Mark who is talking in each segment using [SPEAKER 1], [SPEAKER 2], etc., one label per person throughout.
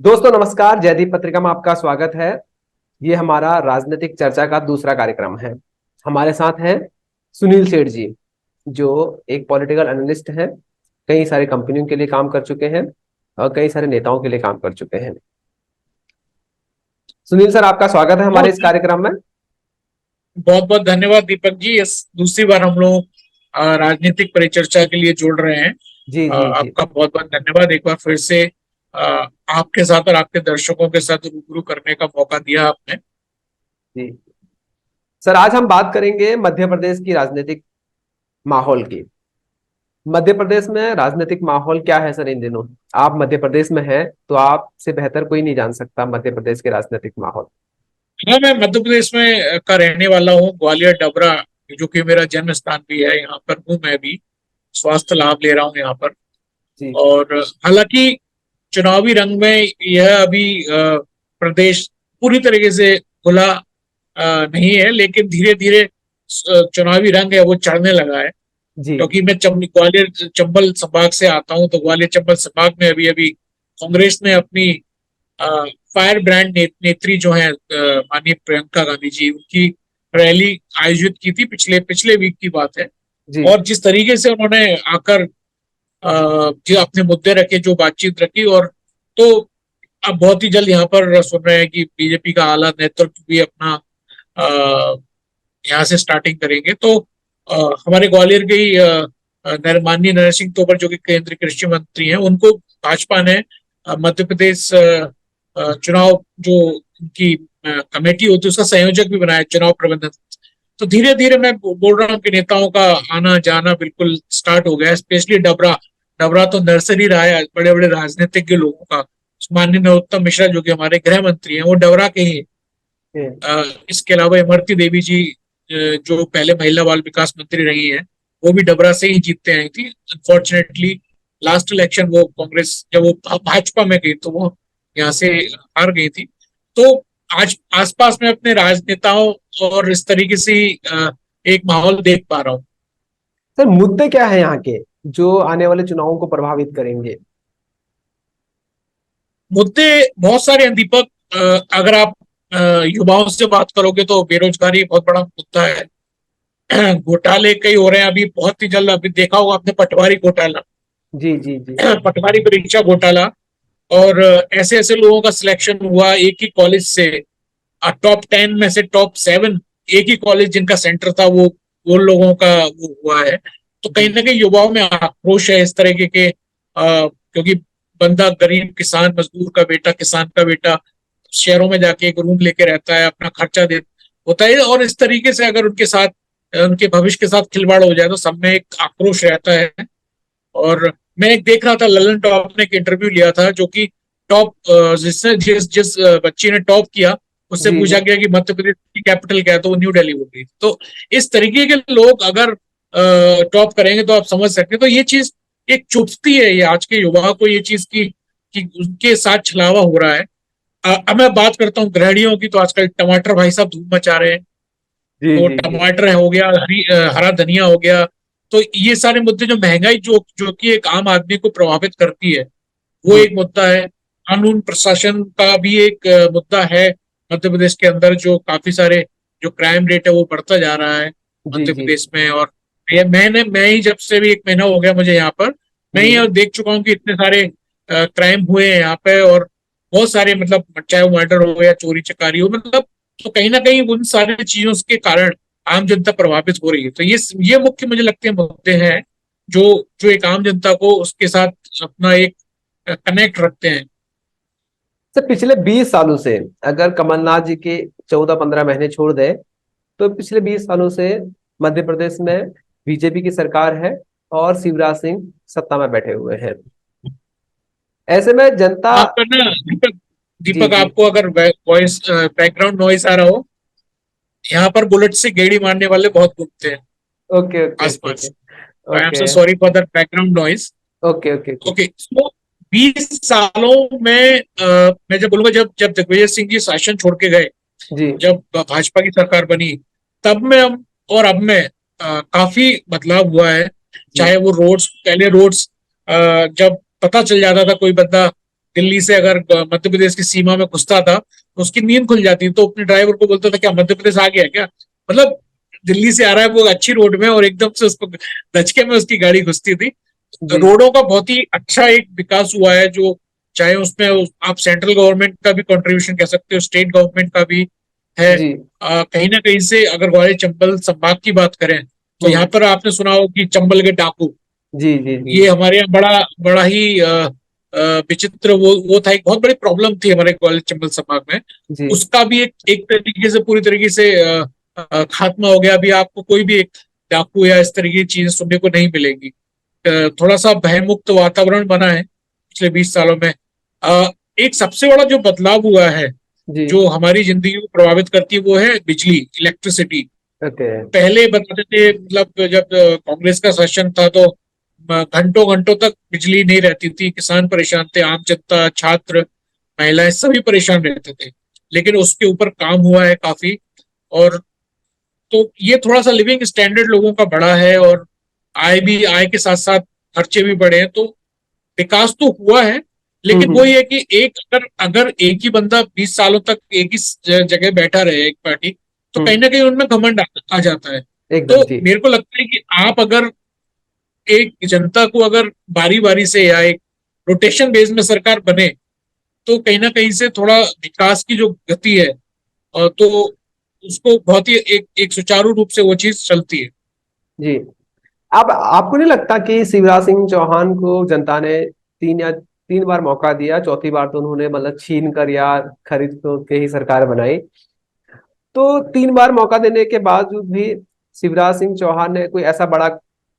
[SPEAKER 1] दोस्तों नमस्कार। जयदीप पत्रिका में आपका स्वागत है। ये हमारा राजनीतिक चर्चा का दूसरा कार्यक्रम है। हमारे साथ हैं सुनील सेठ जी, जो एक पॉलिटिकल एनालिस्ट हैं। कई सारे कंपनियों के लिए काम कर चुके हैं और कई सारे नेताओं के लिए काम कर चुके हैं। सुनील सर, आपका स्वागत है हमारे
[SPEAKER 2] बहुत
[SPEAKER 1] इस कार्यक्रम में।
[SPEAKER 2] बहुत बहुत धन्यवाद दीपक जी। इस दूसरी बार हम लोग राजनीतिक परिचर्चा के लिए जुड़ रहे हैं।
[SPEAKER 1] जी जी जी
[SPEAKER 2] आपका बहुत बहुत धन्यवाद, एक बार फिर से आपके साथ और आपके दर्शकों के साथ रूबरू करने का मौका दिया आपने।
[SPEAKER 1] जी। सर, आज हम बात करेंगे मध्य प्रदेश की राजनीतिक माहौल की। मध्य प्रदेश में राजनीतिक माहौल क्या है सर इन दिनों? आप मध्य प्रदेश में हैं तो आपसे बेहतर कोई नहीं जान सकता मध्य प्रदेश के राजनीतिक माहौल।
[SPEAKER 2] हाँ, मैं मध्य प्रदेश में का रहने वाला हूँ, ग्वालियर डबरा, जो कि मेरा जन्म स्थान भी है। यहाँ पर हूँ, मैं भी स्वास्थ्य लाभ ले रहा हूँ यहाँ पर।
[SPEAKER 1] जी
[SPEAKER 2] और हालांकि चुनावी रंग में यह अभी प्रदेश पूरी तरीके से खुला नहीं है, लेकिन धीरे धीरे चुनावी रंग है वो चढ़ने लगा है।
[SPEAKER 1] जी
[SPEAKER 2] क्योंकि मैं ग्वालियर चंबल संभाग से आता हूं, तो ग्वालियर चंबल संभाग में अभी अभी कांग्रेस ने अपनी फायर ब्रांड नेत्री जो है माननीय प्रियंका गांधी जी, उनकी रैली आयोजित की थी। पिछले पिछले वीक की बात है।
[SPEAKER 1] जी
[SPEAKER 2] और जिस तरीके से उन्होंने आकर जो अपने मुद्दे रखे, जो बातचीत रखी, और तो अब बहुत ही जल्द यहाँ पर सुन रहे हैं कि बीजेपी का आला नेतृत्व भी अपना यहाँ से स्टार्टिंग करेंगे। तो हमारे ग्वालियर के ही माननीय नरेंद्र सिंह तोमर, जो कि केंद्रीय कृषि मंत्री हैं, उनको भाजपा ने मध्य प्रदेश चुनाव जो उनकी कमेटी होती है उसका संयोजक भी बनाया, चुनाव प्रबंधन। तो धीरे धीरे मैं बोल रहा हूँ कि नेताओं का आना जाना बिल्कुल स्टार्ट हो गया है। स्पेशली डबरा, डबरा तो नर्सरी रहा है बड़े बड़े राजनीतिज्ञ लोगों का। माननीय नरोत्तम मिश्रा, जो कि हमारे गृह मंत्री हैं, वो डबरा के ही।
[SPEAKER 1] जी
[SPEAKER 2] इसके अलावा इमरती देवी जी, जो पहले महिला बाल विकास मंत्री रही हैं, वो भी डबरा से ही जीतते आई थी। अनफॉर्चुनेटली लास्ट इलेक्शन वो कांग्रेस, जब वो भाजपा में गई तो वो यहाँ से हार गई थी। तो आज आसपास में अपने राजनेताओं और इस तरीके से एक माहौल देख पा रहा हूँ।
[SPEAKER 1] सर, मुद्दे क्या है यहाँ के जो आने वाले चुनावों को प्रभावित करेंगे?
[SPEAKER 2] मुद्दे बहुत सारे हैं दीपक। अगर आप युवाओं से बात करोगे तो बेरोजगारी बहुत बड़ा मुद्दा है। घोटाले कई हो रहे हैं अभी, बहुत ही जल्द अभी देखा होगा आपने पटवारी घोटाला,
[SPEAKER 1] जी जी जी
[SPEAKER 2] पटवारी परीक्षा घोटाला। और ऐसे ऐसे लोगों का सिलेक्शन हुआ एक ही कॉलेज से, टॉप 10 में से टॉप 7, एक ही कॉलेज जिनका सेंटर था वो लोगों का वो हुआ है। तो कहीं
[SPEAKER 1] जी
[SPEAKER 2] ना कहीं युवाओं में आक्रोश है इस तरीके के, क्योंकि बंदा गरीब किसान मजदूर का बेटा, किसान का बेटा शहरों में जाके एक रूम लेके रहता है, अपना खर्चा दे होता है। और इस तरीके से अगर उनके साथ, उनके भविष्य के साथ खिलवाड़ हो जाए तो सब में एक आक्रोश रहता है। और मैं एक देख रहा था, ललन टॉप ने एक इंटरव्यू लिया था, जो कि टॉप जिसने जिस जिस बच्ची ने टॉप किया, उससे
[SPEAKER 1] जी
[SPEAKER 2] पूछा
[SPEAKER 1] जी
[SPEAKER 2] गया कि मध्य प्रदेश की कैपिटल क्या है, तो वो न्यू दिल्ली बोल गई। तो इस तरीके के लोग अगर टॉप करेंगे तो आप समझ सकते हैं। तो ये चीज एक चुभती है, ये आज के युवा को, ये चीज की कि उनके साथ छलावा हो रहा है। अब मैं बात करता हूँ गृहिणियों की, तो आजकल टमाटर भाई साहब धूम मचा रहे हैं।
[SPEAKER 1] जी
[SPEAKER 2] तो
[SPEAKER 1] जी जी
[SPEAKER 2] टमाटर हो गया, हरा धनिया हो गया। तो ये सारे मुद्दे, जो महंगाई जो जो कि एक आम आदमी को प्रभावित करती है, वो
[SPEAKER 1] जी
[SPEAKER 2] एक मुद्दा है। कानून प्रशासन का भी एक मुद्दा है मध्य प्रदेश के अंदर, जो काफी सारे, जो क्राइम रेट है वो बढ़ता जा रहा है
[SPEAKER 1] जी
[SPEAKER 2] मध्य
[SPEAKER 1] जी
[SPEAKER 2] प्रदेश में। और मैं ही जब से भी 1 महीना हो गया मुझे यहाँ पर, मैं
[SPEAKER 1] जी
[SPEAKER 2] ही देख चुका हूँ कि इतने सारे क्राइम हुए हैं यहाँ पे। और बहुत सारे, मतलब चाहे वो मर्डर हो या चोरी चकारी हो, मतलब तो कहीं ना कहीं उन सारी चीजों के कारण आम जनता प्रभावित हो रही है। तो ये मुख्य मुझे लगते हैं मुद्दे हैं, जो जो एक आम जनता को उसके साथ अपना एक कनेक्ट रखते हैं।
[SPEAKER 1] सर, पिछले 20 सालों से अगर कमलनाथ जी के 14-15 महीने छोड़ दे तो पिछले 20 सालों से मध्य प्रदेश में बीजेपी की सरकार है और शिवराज सिंह सत्ता में बैठे हुए हैं। ऐसे में जनता।
[SPEAKER 2] आपका ना दीपक,
[SPEAKER 1] जी
[SPEAKER 2] दीपक
[SPEAKER 1] जी।
[SPEAKER 2] आपको अगर वॉइस बैकग्राउंड नॉइस आ रहा हो, यहाँ पर बुलेट से गेड़ी मारने वाले बहुत घूमते हैं
[SPEAKER 1] ओके ओके ओके ओके
[SPEAKER 2] आसपास। I am
[SPEAKER 1] okay
[SPEAKER 2] so sorry for that background noise.
[SPEAKER 1] Okay okay okay.
[SPEAKER 2] Okay, so 20 सालों में मैं जब बोलूंगा, जब जब दिग्विजय सिंह जी शासन छोड़ के गए,
[SPEAKER 1] जी
[SPEAKER 2] जब भाजपा की सरकार बनी, तब में और अब में काफी बदलाव हुआ है।
[SPEAKER 1] जी
[SPEAKER 2] चाहे वो रोड्स, पहले रोड्स जब पता चल जाता था कोई बंदा दिल्ली से अगर मध्य प्रदेश की सीमा में घुसता था तो उसकी नींद खुल जाती, तो अपने ड्राइवर को बोलता था क्या मध्य प्रदेश आ गया क्या, मतलब दिल्ली से आ रहा है वो अच्छी रोड में और एकदम से उसको धचके में उसकी गाड़ी घुसती थी।
[SPEAKER 1] जी
[SPEAKER 2] रोडों का बहुत ही अच्छा एक विकास हुआ है, जो चाहे उसमें आप सेंट्रल गवर्नमेंट का भी कंट्रीब्यूशन कह सकते हो, स्टेट गवर्नमेंट का भी है।
[SPEAKER 1] जी।
[SPEAKER 2] कहीं ना कहीं से अगर ग्वालियर चंबल संभाग की बात करें तो यहाँ
[SPEAKER 1] हम्म।
[SPEAKER 2] पर आपने सुना हो कि चंबल के डाकू,
[SPEAKER 1] जी जी जी
[SPEAKER 2] ये हमारे यहाँ बड़ा बड़ा ही विचित्र वो था, एक बहुत बड़ी प्रॉब्लम थी हमारे ग्वालियर चंबल संभाग में।
[SPEAKER 1] जी।
[SPEAKER 2] उसका भी एक तरीके से पूरी तरीके से खात्मा हो गया। अभी आपको कोई भी एक डाकू या इस तरह की चीजें सुनने को नहीं मिलेगी। थोड़ा सा भयमुक्त वातावरण बना है पिछले 20 सालों में। एक सबसे बड़ा जो बदलाव हुआ है
[SPEAKER 1] जी।
[SPEAKER 2] जो हमारी जिंदगी को प्रभावित करती है वो है बिजली, इलेक्ट्रिसिटी।
[SPEAKER 1] ओके।
[SPEAKER 2] पहले बताते थे, मतलब जब कांग्रेस का शासन था तो घंटों घंटों तक बिजली नहीं रहती थी, किसान परेशान थे, आम जनता, छात्र, महिलाएं सभी परेशान रहते थे। लेकिन उसके ऊपर काम हुआ है काफी। और तो ये थोड़ा सा लिविंग स्टैंडर्ड लोगों का बढ़ा है और आय के साथ साथ खर्चे भी बढ़े हैं, तो विकास तो हुआ है। लेकिन वो
[SPEAKER 1] हम्म।
[SPEAKER 2] ये है कि एक अगर अगर एक ही बंदा 20 सालों तक एक ही जगह बैठा रहे, एक पार्टी, तो कहीं
[SPEAKER 1] हम्म।
[SPEAKER 2] ना कहीं उनमें घमंड आ जाता है।
[SPEAKER 1] एकदम
[SPEAKER 2] तो
[SPEAKER 1] जी।
[SPEAKER 2] मेरे को लगता है कि आप अगर एक जनता को अगर बारी बारी से या एक रोटेशन बेस में सरकार बने तो कहीं ना कहीं से थोड़ा विकास की जो गति है तो उसको बहुत ही एक सुचारू रूप से वो चीज चलती है।
[SPEAKER 1] जी। अब आपको नहीं लगता कि शिवराज सिंह चौहान को जनता ने 3 बार मौका दिया, चौथी बार तो उन्होंने मतलब छीन कर या खरीद के ही सरकार बनाई, तो 3 बार मौका देने के बावजूद भी शिवराज सिंह चौहान ने कोई ऐसा बड़ा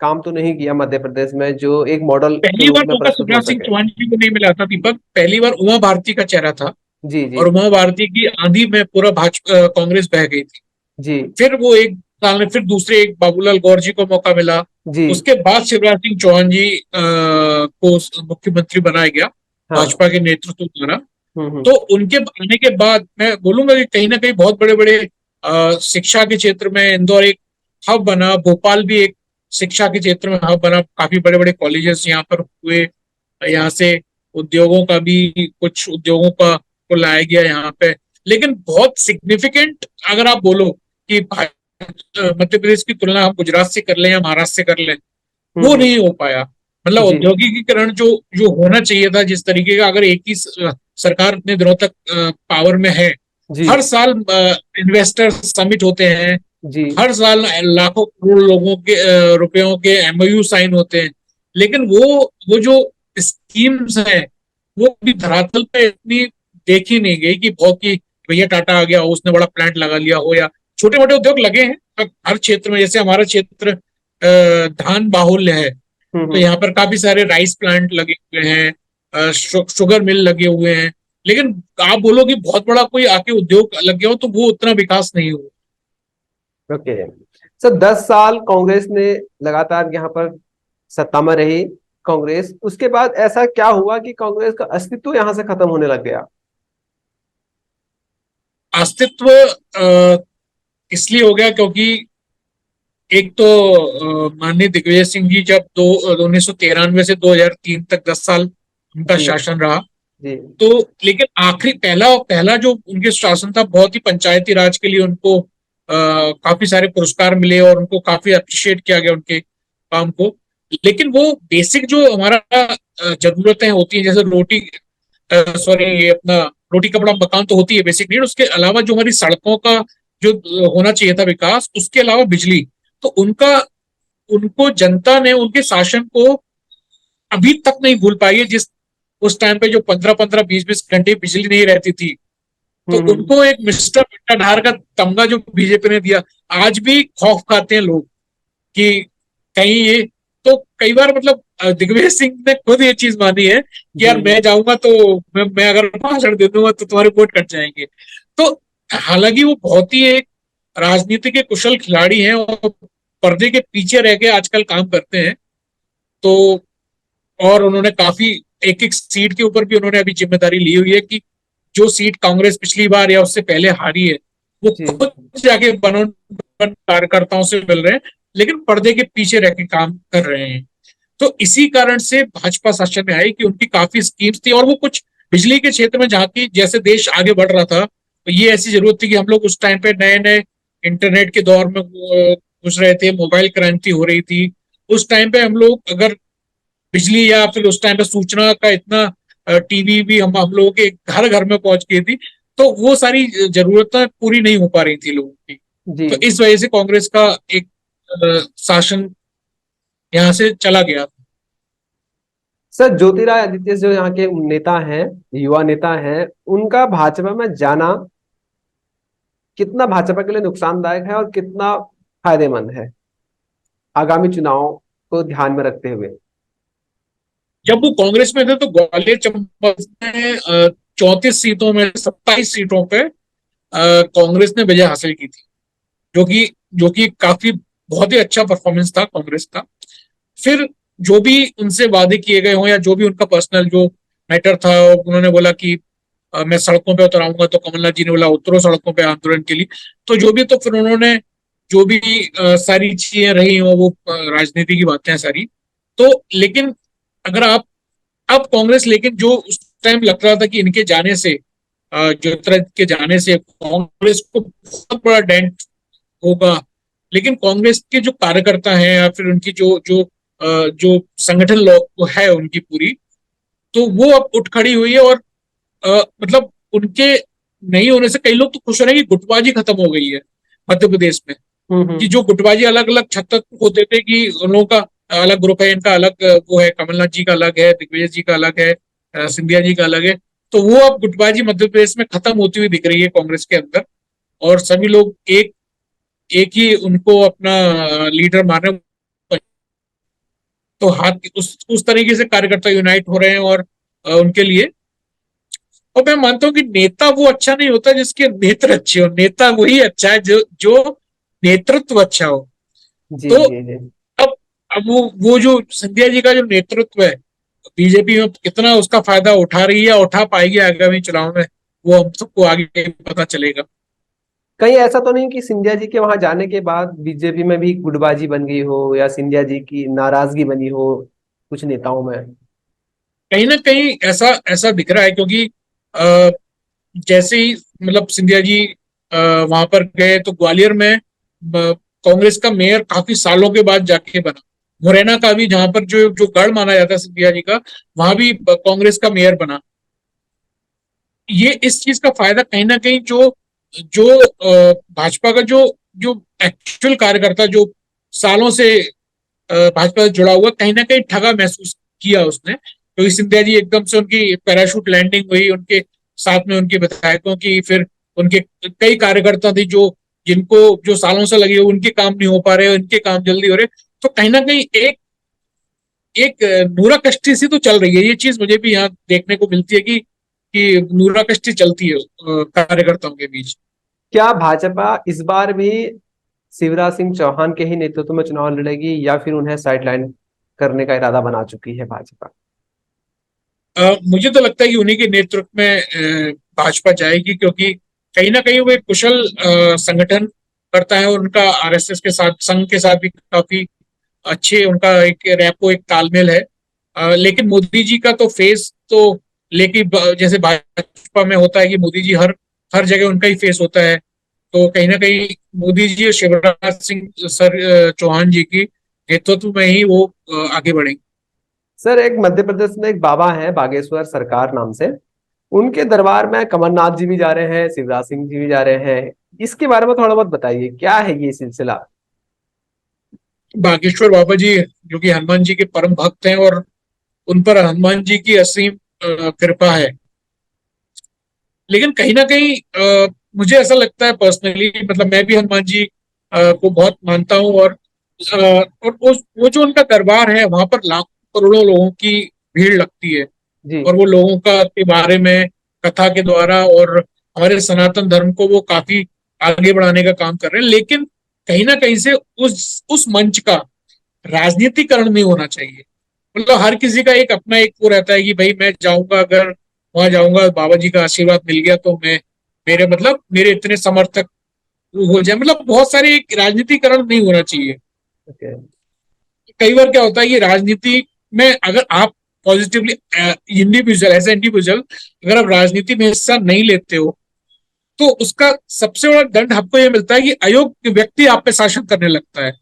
[SPEAKER 1] काम तो नहीं किया मध्य प्रदेश में जो एक मॉडल के
[SPEAKER 2] पहली
[SPEAKER 1] रूप
[SPEAKER 2] बार
[SPEAKER 1] में
[SPEAKER 2] मौका
[SPEAKER 1] प्रस्तुत हो
[SPEAKER 2] शिवराज सिंह
[SPEAKER 1] सके।
[SPEAKER 2] चौहान जी को नहीं मिला था दीपक, पहली बार उमा भारती का चेहरा था।
[SPEAKER 1] जी जी।
[SPEAKER 2] और उमा भारती की आंधी में पूरा भाजपा कांग्रेस बह गई थी।
[SPEAKER 1] जी
[SPEAKER 2] फिर वो एक साल में फिर दूसरे एक बाबूलाल गौर जी को मौका मिला।
[SPEAKER 1] जी।
[SPEAKER 2] उसके बाद शिवराज सिंह चौहान जी को मुख्यमंत्री बनाया गया
[SPEAKER 1] हाँ।
[SPEAKER 2] भाजपा के नेतृत्व द्वारा।
[SPEAKER 1] हम्म।
[SPEAKER 2] तो उनके आने के बाद मैं बोलूंगा कि कहीं ना कहीं बहुत बड़े बड़े शिक्षा के क्षेत्र में इंदौर एक हब बना, भोपाल भी एक शिक्षा के क्षेत्र में हब बना, काफी बड़े बड़े कॉलेजेस यहाँ पर हुए। यहाँ से उद्योगों का भी, कुछ उद्योगों का को लाया गया यहाँ पे। लेकिन बहुत सिग्निफिकेंट अगर आप बोलो कि मध्य प्रदेश की तुलना हम गुजरात से कर लें या महाराष्ट्र से कर लें, वो
[SPEAKER 1] हम्म।
[SPEAKER 2] नहीं हो पाया। मतलब
[SPEAKER 1] जी
[SPEAKER 2] औद्योगिकीकरण जो जो होना चाहिए था जिस तरीके का, अगर एक ही सरकार इतने दिनों तक पावर में है,
[SPEAKER 1] जी
[SPEAKER 2] हर साल इन्वेस्टर समिट होते हैं,
[SPEAKER 1] जी।
[SPEAKER 2] हर साल लाखों करोड़ लोगों के रुपयों के एमओयू साइन होते हैं, लेकिन वो जो स्कीम्स हैं वो भी धरातल पे इतनी देखी नहीं गई कि बहुत की भैया टाटा आ गया हो, उसने बड़ा प्लांट लगा लिया हो, या छोटे मोटे उद्योग लगे हैं हर क्षेत्र में। जैसे हमारा क्षेत्र धान बाहुल्य है, तो
[SPEAKER 1] हम्म।
[SPEAKER 2] यहाँ पर काफी सारे राइस प्लांट लगे हुए हैं, शुगर मिल लगे हुए हैं। लेकिन आप बोलो कि बहुत बड़ा कोई आके उद्योग लग गया हो तो वो उतना विकास नहीं हुआ।
[SPEAKER 1] ओके सर, 10 साल कांग्रेस ने लगातार यहाँ पर सत्ता में रही कांग्रेस, उसके बाद ऐसा क्या हुआ कि कांग्रेस का अस्तित्व यहाँ से खत्म होने लग गया?
[SPEAKER 2] अस्तित्व इसलिए हो गया क्योंकि एक तो माननीय दिग्विजय सिंह जी जब 1993 से 2003 तक 10 साल उनका
[SPEAKER 1] जी
[SPEAKER 2] शासन रहा,
[SPEAKER 1] जी।
[SPEAKER 2] तो लेकिन आखिरी पहला पहला जो उनके शासन था बहुत ही पंचायती राज के लिए उनको काफी सारे पुरस्कार मिले और उनको काफी अप्रिशिएट किया गया उनके काम को। लेकिन वो बेसिक जो हमारा जरूरतें होती हैं, जैसे रोटी, सॉरी, ये अपना रोटी कपड़ा मकान तो होती है बेसिक नीड, उसके अलावा जो हमारी सड़कों का जो होना चाहिए था विकास, उसके अलावा बिजली, तो उनका उनको जनता ने उनके शासन को अभी तक नहीं भूल पाई है। जिस उस टाइम पे जो 15-15 20-20 घंटे बिजली नहीं रहती थी, तो
[SPEAKER 1] हम्म।
[SPEAKER 2] उनको एक मिस्टर पिट्टाधार का तमगा जो बीजेपी ने दिया, आज भी खौफ खाते हैं लोग कि कहीं ये, तो कई बार मतलब दिग्विजय सिंह ने खुद ये चीज मानी है कि
[SPEAKER 1] जी
[SPEAKER 2] यार मैं जाऊंगा तो मैं अगर भाषण दे दूंगा तो तुम्हारे वोट कट जाएंगे। तो हालांकि वो बहुत ही एक राजनीति के कुशल खिलाड़ी हैं और पर्दे के पीछे रह के आजकल काम करते हैं। तो और उन्होंने काफी एक एक सीट के ऊपर भी उन्होंने अभी जिम्मेदारी ली हुई है कि जो सीट कांग्रेस पिछली बार या उससे पहले हारी है वो
[SPEAKER 1] जी।
[SPEAKER 2] खुद जाके कार्यकर्ताओं से मिल रहे हैं, लेकिन पर्दे के पीछे रह के काम कर रहे हैं। तो इसी कारण से भाजपा शासन में आई कि उनकी काफी स्कीम्स थी और वो कुछ बिजली के क्षेत्र में जहाँ की जैसे देश आगे बढ़ रहा था, तो ये ऐसी जरूरत थी कि हम लोग उस टाइम पे नए नए इंटरनेट के दौर में घुस रहे थे, मोबाइल क्रांति हो रही थी। उस टाइम पे हम लोग अगर बिजली या फिर उस टाइम पे सूचना का इतना टीवी भी हम लोगों के घर घर में पहुंच गई थी, तो वो सारी जरूरतें पूरी नहीं हो पा रही थी लोगों की।
[SPEAKER 1] जी।
[SPEAKER 2] तो इस वजह से कांग्रेस का एक शासन यहाँ से चला गया।
[SPEAKER 1] सर, ज्योतिरादित्य जो यहाँ के नेता हैं, युवा नेता हैं, उनका भाजपा में जाना कितना भाजपा के लिए नुकसानदायक है और कितना फायदेमंद है आगामी चुनाव को ध्यान में रखते हुए?
[SPEAKER 2] जब वो कांग्रेस में थे तो ग्वालियर चंबल में 34 सीटों में 27 सीटों पे कांग्रेस ने विजय हासिल की थी, जो कि काफी बहुत ही अच्छा परफॉर्मेंस था कांग्रेस का। फिर जो भी उनसे वादे किए गए हों या जो भी उनका पर्सनल जो मैटर था, उन्होंने बोला कि मैं सड़कों पे उतर आऊंगा, तो कमलनाथ जी ने बोला उतरो सड़कों पे आंदोलन के लिए। तो जो भी, तो फिर उन्होंने जो भी सारी चीजें रही हो वो राजनीति की बातें हैं सारी। तो लेकिन अगर आप अब कांग्रेस, लेकिन जो उस टाइम लग रहा था कि इनके जाने से ज्योतिरादित्य के जाने से कांग्रेस को बहुत बड़ा डेंट होगा, लेकिन कांग्रेस के जो कार्यकर्ता हैं या फिर उनकी जो जो जो संगठन लोग है उनकी पूरी, तो वो अब उठ खड़ी हुई है। और मतलब उनके नहीं होने से कई लोग तो खुश हो रहे हैं कि गुटबाजी खत्म हो गई है मध्य प्रदेश में। कि
[SPEAKER 1] हम्म।
[SPEAKER 2] जो गुटबाजी अलग अलग छत्तर होते थे कि उन लोगों का अलग ग्रुप है, इनका अलग वो है, कमलनाथ जी का अलग है, दिग्विजय जी का अलग है, सिंधिया जी का अलग है। तो वो अब गुटबाजी मध्य प्रदेश में खत्म होती हुई दिख रही है कांग्रेस के अंदर। और सभी लोग एक एक ही उनको अपना लीडर मान रहे हैं। तो हाथ उस तरीके से कार्यकर्ता यूनाइट हो रहे हैं और उनके लिए। और मैं मानता हूँ कि नेता वो अच्छा नहीं होता जिसके नेत्र अच्छे हो, नेता वही अच्छा है जो जो नेतृत्व अच्छा हो।
[SPEAKER 1] जी
[SPEAKER 2] तो
[SPEAKER 1] जी जी।
[SPEAKER 2] अब अब वो जो सिंधिया जी का जो नेतृत्व है बीजेपी में, कितना उसका फायदा उठा रही है या उठा पाएगी आगामी चुनाव में, वो हम सबको आगे पता चलेगा।
[SPEAKER 1] कहीं ऐसा तो नहीं कि सिंधिया जी के वहां जाने के बाद बीजेपी में भी गुटबाजी बन गई हो या सिंधिया जी की नाराजगी बनी हो कुछ नेताओं में?
[SPEAKER 2] कहीं ना कहीं ऐसा ऐसा दिख रहा है, क्योंकि अ, जैसे ही मतलब सिंधिया जी वहां पर गए तो ग्वालियर में कांग्रेस का मेयर काफी सालों के बाद जाके बना। मुरैना का भी, जहां पर जो जो गढ़ माना जाता है सिंधिया जी का, वहां भी कांग्रेस का मेयर बना। ये इस चीज का फायदा कहीं ना कहीं जो जो भाजपा का जो जो एक्चुअल कार्यकर्ता जो सालों से भाजपा से जुड़ा हुआ, कहीं ना कहीं ठगा महसूस किया उसने, क्योंकि सिंधिया जी एकदम से उनकी पैराशूट लैंडिंग हुई उनके साथ में, उनके विधायकों की। फिर उनके कई कार्यकर्ता थे जो जिनको जो सालों से लगे हुए, उनके काम नहीं हो पा रहे, उनके काम जल्दी हो रहे। तो कहीं ना कहीं एक एक नूरा कश्ती सी तो चल रही है। ये चीज मुझे भी यहाँ देखने को मिलती है कि नूरा कश्ती चलती है कार्यकर्ताओं के बीच।
[SPEAKER 1] क्या भाजपा इस बार भी शिवराज सिंह चौहान के ही नेतृत्व में चुनाव लड़ेगी या फिर उन्हें साइडलाइन करने का इरादा बना चुकी है भाजपा?
[SPEAKER 2] मुझे तो लगता है कि उन्हीं के नेतृत्व में भाजपा जाएगी, क्योंकि कहीं ना कहीं वो एक कुशल संगठन करता है और उनका आरएसएस के साथ, संघ के साथ भी काफी अच्छे उनका एक रैपो, एक तालमेल है। लेकिन मोदी जी का तो फेस तो, लेकिन जैसे भाजपा में होता है कि मोदी जी हर हर जगह उनका ही फेस होता है। तो कहीं ना कहीं मोदी जी और शिवराज सिंह सर चौहान जी की नेतृत्व में ही वो आगे बढ़ेंगे।
[SPEAKER 1] सर, एक मध्य प्रदेश में एक बाबा है बागेश्वर सरकार नाम से, उनके दरबार में कमलनाथ जी भी जा रहे हैं, शिवराज सिंह जी भी जा रहे हैं। इसके बारे में थोड़ा बहुत बताइए, क्या है ये सिलसिला?
[SPEAKER 2] बागेश्वर बाबा जी जो कि हनुमान जी के परम भक्त हैं, और उन पर हनुमान जी की असीम कृपा है। लेकिन कहीं ना कहीं मुझे ऐसा लगता है पर्सनली, मतलब मैं भी हनुमान जी को बहुत मानता हूँ। और वो जो उनका दरबार है वहां पर लाखों करोड़ों लोगों की भीड़ लगती है।
[SPEAKER 1] जी।
[SPEAKER 2] और वो लोगों का के बारे में कथा के द्वारा और हमारे सनातन धर्म को वो काफी आगे बढ़ाने का काम कर रहे हैं। लेकिन कहीं ना कहीं से उस मंच का राजनीतिकरण नहीं होना चाहिए। मतलब हर किसी का एक अपना एक वो रहता है कि भाई मैं जाऊंगा, अगर वहां जाऊंगा बाबा जी का आशीर्वाद मिल गया तो मैं, मेरे मतलब मेरे इतने समर्थक हो जाए। मतलब बहुत सारे एक राजनीतिकरण नहीं होना चाहिए।
[SPEAKER 1] ओके।
[SPEAKER 2] कई बार क्या होता है कि राजनीति में अगर आप positively individual, as a individual अगर आप राजनीति में हिस्सा नहीं लेते हो तो उसका सबसे बड़ा दंड आपको ये मिलता है कि अयोग्य व्यक्ति आप पे शासन करने लगता है।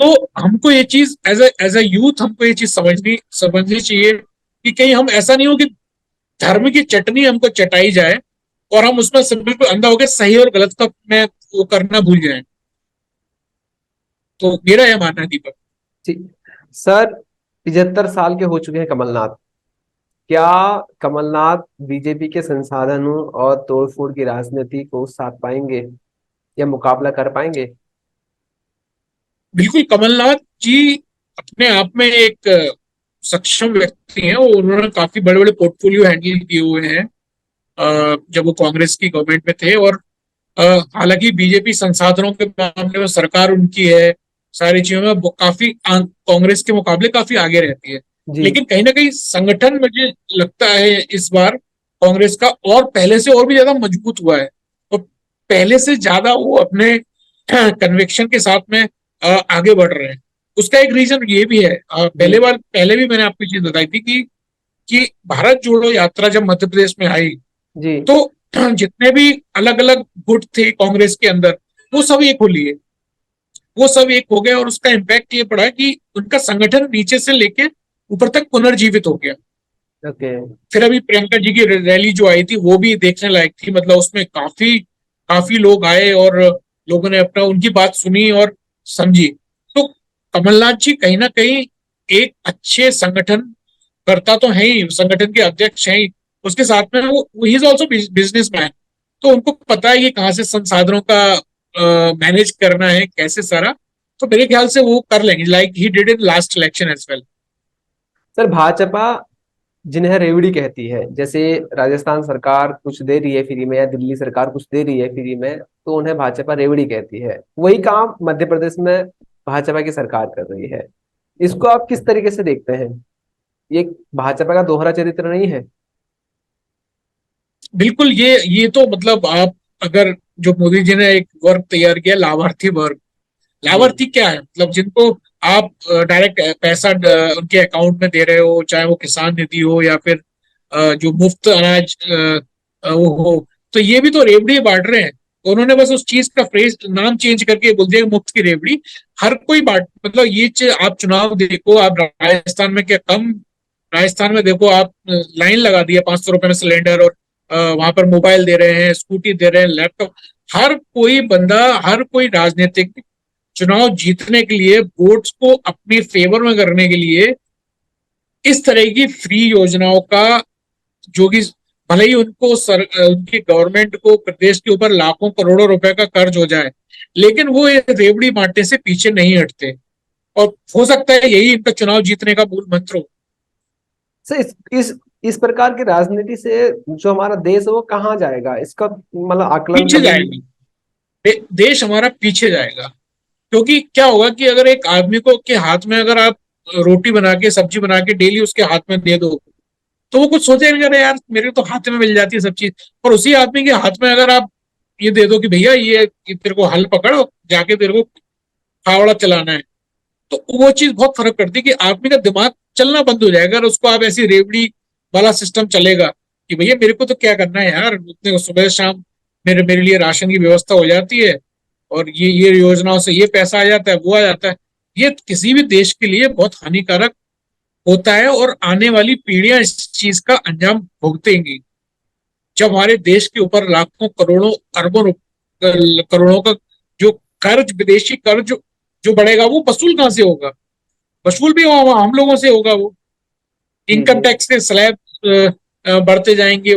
[SPEAKER 2] तो हमको ये चीज एज ए यूथ हमको ये चीज समझनी चाहिए कि कहीं हम ऐसा नहीं हो कि धर्म की चटनी हमको चटाई जाए और हम उसमें से बिल्कुल अंधा होकर सही और गलत का में वो करना भूल जाए। तो मेरा यह मानना है दीपक।
[SPEAKER 1] ठीक सर, 75 साल के हो चुके हैं कमलनाथ। क्या कमलनाथ बीजेपी के संसाधनों और तोड़फोड़ की राजनीति को साथ पाएंगे या मुकाबला कर पाएंगे?
[SPEAKER 2] बिल्कुल, कमलनाथ जी अपने आप में एक सक्षम व्यक्ति हैं और उन्होंने काफी बड़े बड़े पोर्टफोलियो हैंडल किए हुए हैं जब वो कांग्रेस की गवर्नमेंट में थे। और हालांकि बीजेपी संसाधनों के मामले में सरकार उनकी है, सारी चीजों में वो काफी कांग्रेस के मुकाबले काफी आगे रहती है।
[SPEAKER 1] जी
[SPEAKER 2] लेकिन कहीं ना कहीं संगठन मुझे लगता है इस बार कांग्रेस का और पहले से और भी ज्यादा मजबूत हुआ है। तो पहले से ज्यादा वो अपने कन्विक्शन के साथ में आगे बढ़ रहे हैं। उसका एक रीजन ये भी है,
[SPEAKER 1] जी
[SPEAKER 2] पहले भी मैंने आपको चीज बताई थी कि भारत जोड़ो यात्रा जब मध्य प्रदेश में आई
[SPEAKER 1] जी।
[SPEAKER 2] तो जितने भी अलग अलग गुट थे कांग्रेस के अंदर वो सब एक हो लिए, वो सब एक हो गए और उसका इम्पैक्ट ये पड़ा कि उनका संगठन नीचे से लेके ऊपर तक पुनर्जीवित हो गया।
[SPEAKER 1] ओके।
[SPEAKER 2] फिर अभी प्रियंका जी की रैली जो आई थी वो भी देखने लायक थी, मतलब उसमें काफी काफी लोग आए और लोगों ने अपना उनकी बात सुनी और समझी। तो कमलनाथ जी कहीं ना कहीं एक अच्छे संगठन करता तो है ही, संगठन के अध्यक्ष हैं ही, उसके साथ में वो ही इज ऑल्सो बिजनेसमैन। तो उनको पता है कि कहाँ से संसाधनों का मैनेज करना है कैसे सारा। तो मेरे ख्याल से वो कर लेंगे like he did in last election as well.
[SPEAKER 1] Sir, Bhajpa जिन्हें रेवड़ी कहती है, जैसे राजस्थान सरकार कुछ दे रही है फ्री में या दिल्ली सरकार कुछ दे रही है फ्री में, तो उन्हें भाजपा रेवड़ी कहती है। वही काम मध्य प्रदेश में भाजपा की सरकार कर रही है। इसको आप किस तरीके से देखते हैं? ये भाजपा का दोहरा चरित्र नहीं है?
[SPEAKER 2] बिल्कुल, ये तो मतलब आप अगर जो मोदी जी ने एक वर्ग तैयार किया लाभार्थी वर्ग,
[SPEAKER 1] जी
[SPEAKER 2] लाभार्थी क्या है, मतलब जिनको आप डायरेक्ट पैसा उनके अकाउंट में दे रहे हो, चाहे वो किसान निधि हो या फिर जो मुफ्त अनाज वो हो। तो ये भी तो रेवड़ी बांट रहे हैं। उन्होंने बस उस चीज का फ्रेज नाम चेंज करके बोल दिया मुफ्त की रेवड़ी। हर कोई बांट, मतलब आप चुनाव देखो, आप राजस्थान में क्या कम, राजस्थान में देखो आप लाइन लगा दी है 500 रुपए में सिलेंडर, और वहां पर मोबाइल दे रहे हैं, स्कूटी दे रहे हैं, लैपटॉप। हर कोई बंदा, हर कोई राजनीतिक चुनाव जीतने के लिए, वोट्स को अपनी फेवर में करने के लिए इस तरह की फ्री योजनाओं का, जो कि भले ही उनकी गवर्नमेंट को प्रदेश के ऊपर लाखों करोड़ों रुपए का कर्ज हो जाए, लेकिन वो ये रेवड़ी बांटने से पीछे नहीं हटते। और हो सकता है यही इनका चुनाव जीतने का मूल मंत्र हो।
[SPEAKER 1] सर, इस प्रकार की राजनीति से जो हमारा देश है वो कहाँ जाएगा, इसका मतलब आकलन
[SPEAKER 2] पीछे
[SPEAKER 1] कभी?
[SPEAKER 2] जाएगा, देश हमारा पीछे जाएगा। क्योंकि क्या होगा कि अगर एक आदमी को के हाथ में अगर आप रोटी बना के, सब्जी बना के डेली उसके हाथ में दे दो, तो वो कुछ सोचेगा नहीं, अरे यार मेरे तो हाथ में मिल जाती है सब चीज। और उसी आदमी के हाथ में अगर आप ये दे दो कि भैया ये तेरे को हल पकड़ो, जाके तेरे को फावड़ा चलाना है, तो वो चीज बहुत फर्क करती है कि आदमी का दिमाग चलना बंद हो जाएगा। अगर उसको आप ऐसी रेवड़ी वाला सिस्टम चलेगा कि भैया मेरे को तो क्या करना है यार, उतने सुबह शाम मेरे मेरे लिए राशन की व्यवस्था हो जाती है और ये योजनाओं से ये पैसा आ जाता है, वो आ जाता है। ये किसी भी देश के लिए बहुत हानिकारक होता है और आने वाली पीढ़ियां इस चीज का अंजाम भुगतेंगी। जब हमारे देश के ऊपर लाखों करोड़ों अरबों करोड़ों का जो कर्ज, विदेशी कर्ज जो बढ़ेगा, वो वसूल कहां से होगा? वसूल भी हम लोगों से होगा। वो
[SPEAKER 1] जी
[SPEAKER 2] इनकम
[SPEAKER 1] जी।
[SPEAKER 2] टैक्स के स्लैब बढ़ते जाएंगे।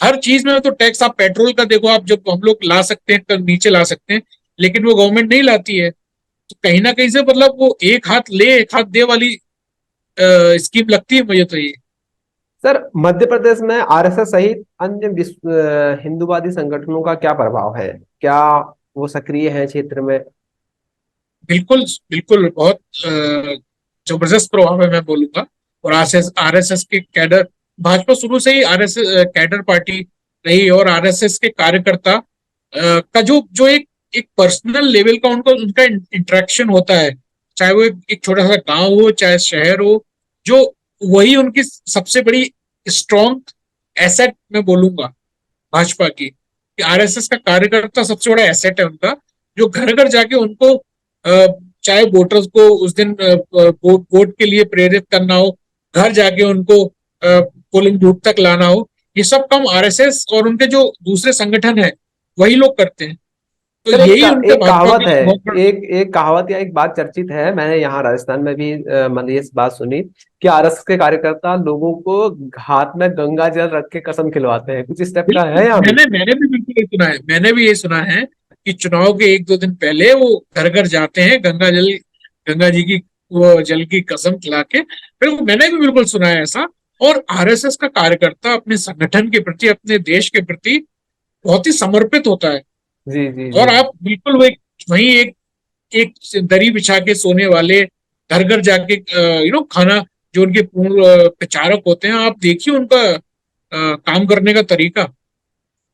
[SPEAKER 2] हर चीज में तो टैक्स, आप पेट्रोल का देखो, आप जब हम लोग ला सकते हैं नीचे ला सकते हैं, लेकिन वो गवर्नमेंट नहीं लाती है। तो कहीं ना कहीं से मतलब वो एक हाथ ले एक हाथ दे वाली स्कीम लगती है मुझे तो ये।
[SPEAKER 1] सर, मध्य प्रदेश में आरएसएस सहित अन्य हिंदूवादी संगठनों का क्या प्रभाव है? क्या वो सक्रिय है क्षेत्र में?
[SPEAKER 2] बिल्कुल बिल्कुल, बहुत जबरदस्त प्रभाव है मैं बोलूंगा। और आरएसएस के कैडर, भाजपा शुरू से ही आरएसएस कैडर पार्टी रही, और आरएसएस के कार्यकर्ता का जो जो एक पर्सनल लेवल का उनका उनका इंटरेक्शन होता है, चाहे वो एक छोटा सा गांव हो चाहे शहर हो, जो वही उनकी सबसे बड़ी स्ट्रॉन्ग एसेट मैं बोलूंगा भाजपा की, कि आरएसएस का कार्यकर्ता सबसे बड़ा एसेट है उनका, जो घर घर जाके उनको चाहे वोटर्स को उस दिन वोट के लिए प्रेरित करना हो, घर जाके उनको पोलिंग बूथ तक लाना हो, ये सब काम आरएसएस और उनके जो दूसरे संगठन है वही लोग करते हैं। तो
[SPEAKER 1] सर
[SPEAKER 2] यही उनके
[SPEAKER 1] एक
[SPEAKER 2] भाजपा
[SPEAKER 1] कहावत
[SPEAKER 2] का
[SPEAKER 1] है,
[SPEAKER 2] बहुत बड़ा।
[SPEAKER 1] एक कहावत या एक बात चर्चित है, मैंने यहाँ राजस्थान में भी मैंने ये बात सुनी कि आरएसएस के कार्यकर्ता लोगों को हाथ में गंगा जल रख के कसम खिलवाते हैं, कुछ इस टाइप का
[SPEAKER 2] बिल्कुल,
[SPEAKER 1] है यहाँ भी?
[SPEAKER 2] मैंने भी बिल्कुल ये सुना है, मैंने भी ये सुना है कि चुनाव के एक दो दिन पहले वो घर घर जाते हैं, गंगा जी की वो जल की कसम खिला के। बिल्कुल, मैंने भी बिल्कुल सुना है ऐसा। और आरएसएस का कार्यकर्ता अपने संगठन के प्रति, अपने देश के प्रति बहुत ही समर्पित होता है।
[SPEAKER 1] जी जी
[SPEAKER 2] और
[SPEAKER 1] जी।
[SPEAKER 2] आप बिल्कुल वो वही एक एक दरी बिछा के सोने वाले, घर घर जाके खाना, जो उनके पूर्ण प्रचारक होते हैं, आप देखिए उनका काम करने का तरीका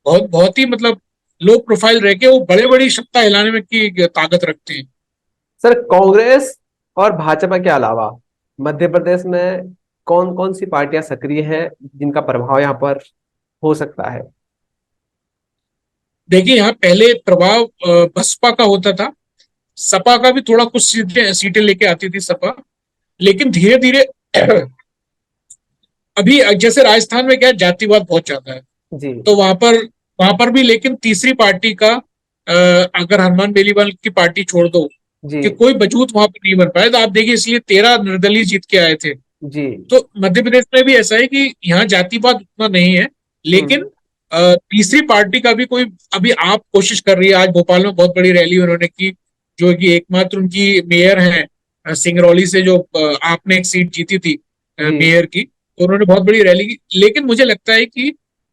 [SPEAKER 2] बहुत बहुत ही मतलब लो प्रोफाइल रह के वो बड़े बड़ी सत्ता हिलाने में की ताकत रखते हैं।
[SPEAKER 1] सर कांग्रेस और भाजपा के अलावा मध्य प्रदेश में कौन कौन सी पार्टियां सक्रिय हैं जिनका प्रभाव यहाँ पर हो सकता है?
[SPEAKER 2] देखिए, यहाँ पहले प्रभाव बसपा का होता था, सपा का भी थोड़ा कुछ सीटें सीटें लेके आती थी सपा। लेकिन धीरे धीरे अभी जैसे राजस्थान में क्या है, जातिवाद बहुत ज्यादा है।
[SPEAKER 1] जी
[SPEAKER 2] तो वहां पर भी लेकिन तीसरी पार्टी का अगर हनुमान बेनीवाल की पार्टी छोड़ दो,
[SPEAKER 1] जी
[SPEAKER 2] कि कोई वजूद वहां पर नहीं बन पाया। तो आप देखिए, इसलिए 13 निर्दलीय जीत के आए थे।
[SPEAKER 1] जी।
[SPEAKER 2] तो मध्य प्रदेश में भी ऐसा है कि यहाँ जातिवाद उतना नहीं है। लेकिन
[SPEAKER 1] हम्म।
[SPEAKER 2] तीसरी पार्टी का भी कोई, अभी आप कोशिश कर रही है। आज भोपाल में बहुत बड़ी रैली उन्होंने की, जो कि एकमात्र उनकी मेयर है सिंगरौली से, जो आपने एक सीट जीती थी
[SPEAKER 1] जी
[SPEAKER 2] मेयर की। तो उन्होंने बहुत बड़ी रैली की, लेकिन मुझे लगता है कि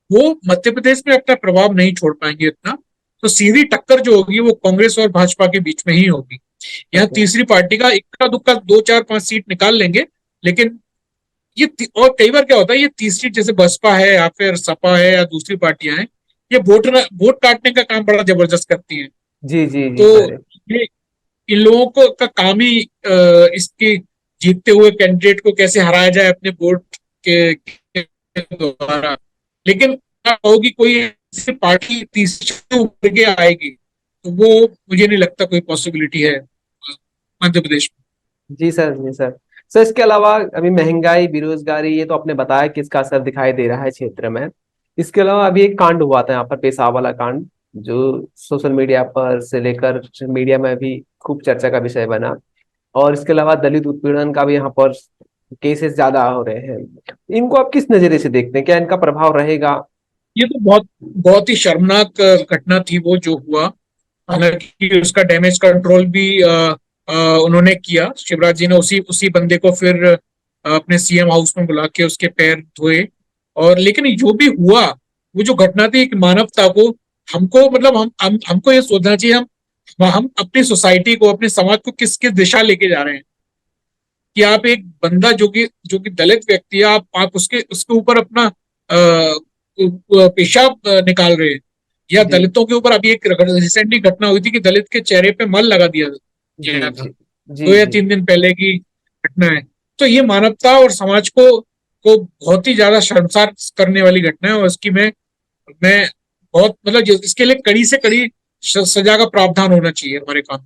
[SPEAKER 2] वो मध्य प्रदेश में अपना प्रभाव नहीं छोड़ पाएंगे इतना। तो सीधी टक्कर जो होगी वो कांग्रेस और भाजपा के बीच में ही होगी। यहाँ
[SPEAKER 1] ओके।
[SPEAKER 2] तीसरी पार्टी का इक्का दुक्का दो चार पांच सीट निकाल लेंगे। लेकिन और कई बार क्या होता है, ये तीसरी जैसे बसपा है या फिर सपा है या दूसरी पार्टियां हैं, ये वोट काटने का काम बड़ा जबरदस्त करती हैं।
[SPEAKER 1] जी जी जी
[SPEAKER 2] तो
[SPEAKER 1] सर।
[SPEAKER 2] ये इन लोगों को का काम ही इसके जीतते हुए कैंडिडेट को कैसे हराया जाए अपने वोट के द्वारा। लेकिन क्या होगी, कोई ऐसी पार्टी तीसरी से उभर के आएगी, तो वो मुझे नहीं लगता कोई पॉसिबिलिटी है मध्य प्रदेश
[SPEAKER 1] जी सर, जी सर। सर इसके अलावा अभी महंगाई, बेरोजगारी, ये तो आपने बताया कि इसका असर दिखाई दे रहा है क्षेत्र में। इसके अलावा अभी एक कांड हुआ था यहाँ पर, पेशाब वाला कांड, जो सोशल मीडिया पर से लेकर मीडिया में भी खूब चर्चा का विषय बना। और इसके अलावा दलित उत्पीड़न का भी यहाँ पर केसेस ज्यादा हो रहे हैं। इनको आप किस नजरिए से देखते हैं, क्या इनका प्रभाव रहेगा?
[SPEAKER 2] ये तो बहुत बहुत ही शर्मनाक घटना थी वो जो हुआ। हालांकि उसका डैमेज कंट्रोल भी उन्होंने किया, शिवराज जी ने उसी उसी बंदे को फिर अपने सीएम हाउस में बुला के उसके पैर धोए। और लेकिन जो भी हुआ, वो जो घटना थी, एक मानवता को, हमको मतलब हमको ये सोचना चाहिए, हम अपनी सोसाइटी को, अपने समाज को किस किस दिशा लेके जा रहे हैं। कि आप एक बंदा जो कि दलित व्यक्ति है, आप उसके उसके ऊपर अपना पेशाब निकाल रहे हैं। या
[SPEAKER 1] जी
[SPEAKER 2] दलितों के ऊपर अभी एक रिसेंटली घटना हुई थी कि दलित के चेहरे पे मल लगा दिया
[SPEAKER 1] जी
[SPEAKER 2] गया था।
[SPEAKER 1] जी जी
[SPEAKER 2] दो या
[SPEAKER 1] जी।
[SPEAKER 2] तीन दिन पहले की घटना है। तो ये मानवता और समाज को बहुत ही ज्यादा शर्मसार करने वाली घटना है। और इसकी मैं बहुत मतलब इसके लिए कड़ी से कड़ी सजा का प्रावधान होना चाहिए हमारे कानून।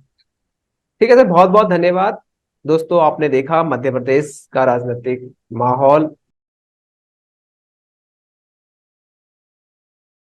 [SPEAKER 1] ठीक है सर, बहुत बहुत धन्यवाद। दोस्तों आपने देखा मध्य प्रदेश का राजनीतिक माहौल